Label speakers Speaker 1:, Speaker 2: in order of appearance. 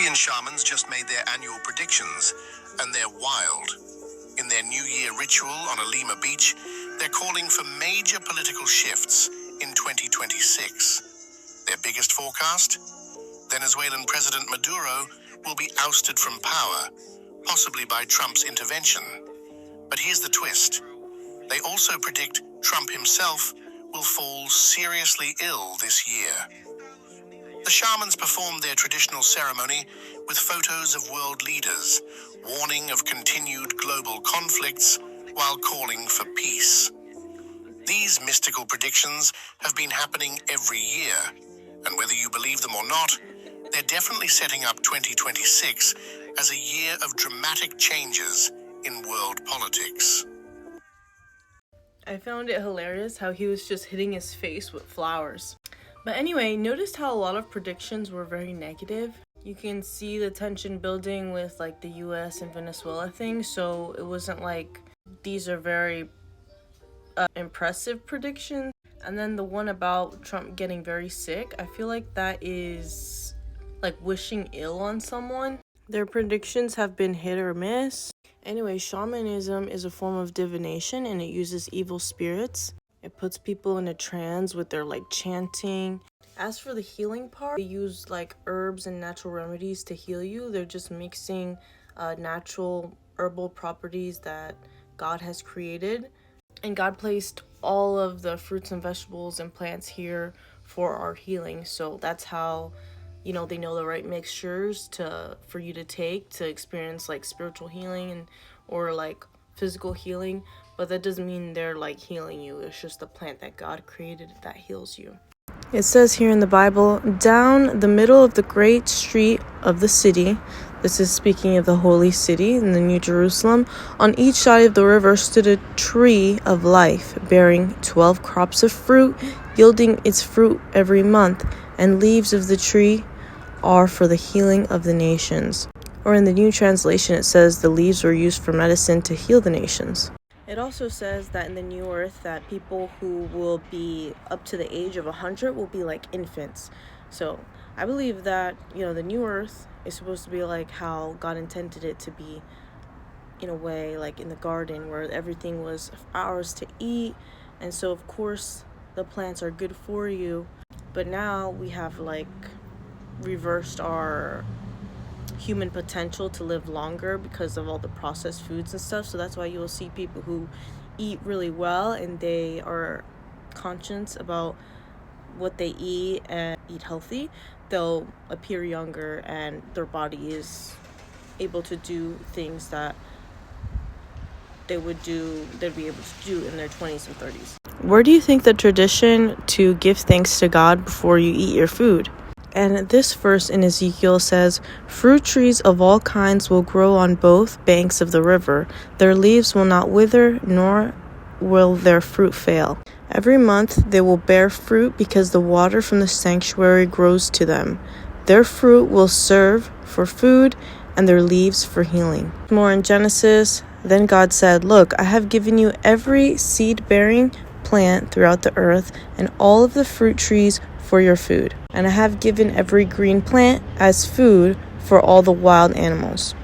Speaker 1: Peruvian shamans just made their annual predictions, and they're wild. In their New Year ritual on a Lima beach, they're calling for major political shifts in 2026. Their biggest forecast? Venezuelan President Maduro will be ousted from power, possibly by Trump's intervention. But here's the twist. They also predict Trump himself will fall seriously ill this year. The shamans performed their traditional ceremony with photos of world leaders, warning of continued global conflicts while calling for peace. These mystical predictions have been happening every year, and whether you believe them or not, they're definitely setting up 2026 as a year of dramatic changes in world politics.
Speaker 2: I found it hilarious how he was just hitting his face with flowers. But anyway, notice how a lot of predictions were very negative. You can see the tension building with like the US and Venezuela thing, so it wasn't like these are very impressive predictions. And then the one about Trump getting very sick, I feel like that is like wishing ill on someone. Their predictions have been hit or miss. Anyway, shamanism is a form of divination and it uses evil spirits. It puts people in a trance with their like chanting. As for the healing part, they use like herbs and natural remedies to heal you. They're just mixing natural herbal properties that God has created. And God placed all of the fruits and vegetables and plants here for our healing. So that's how, you know, they know the right mixtures for you to take to experience like spiritual healing or like physical healing. But that doesn't mean they're like healing you. It's just the plant that God created that heals you. It says here in the Bible, down the middle of the great street of the city, this is speaking of the holy city in the New Jerusalem, on each side of the river stood a tree of life, bearing 12 crops of fruit, yielding its fruit every month, and leaves of the tree are for the healing of the nations. Or in the New Translation, it says the leaves were used for medicine to heal the nations. It also says that in the New Earth that people who will be up to the age of 100 will be like infants. So I believe that, you know, the New Earth is supposed to be like how God intended it to be, in a way, like in the garden where everything was ours to eat. And so, of course, the plants are good for you. But now we have like reversed our human potential to live longer because of all the processed foods and stuff. So that's why you'll see people who eat really well and they are conscious about what they eat and eat healthy. They'll appear younger and their body is able to do things that they'd be able to do in their 20s and 30s. Where do you think the tradition to give thanks to God before you eat your food? And this verse in Ezekiel says, fruit trees of all kinds will grow on both banks of the river. Their leaves will not wither, nor will their fruit fail. Every month they will bear fruit because the water from the sanctuary grows to them. Their fruit will serve for food and their leaves for healing. More in Genesis, then God said, look, I have given you every seed-bearing plant throughout the earth and all of the fruit trees for your food. And I have given every green plant as food for all the wild animals.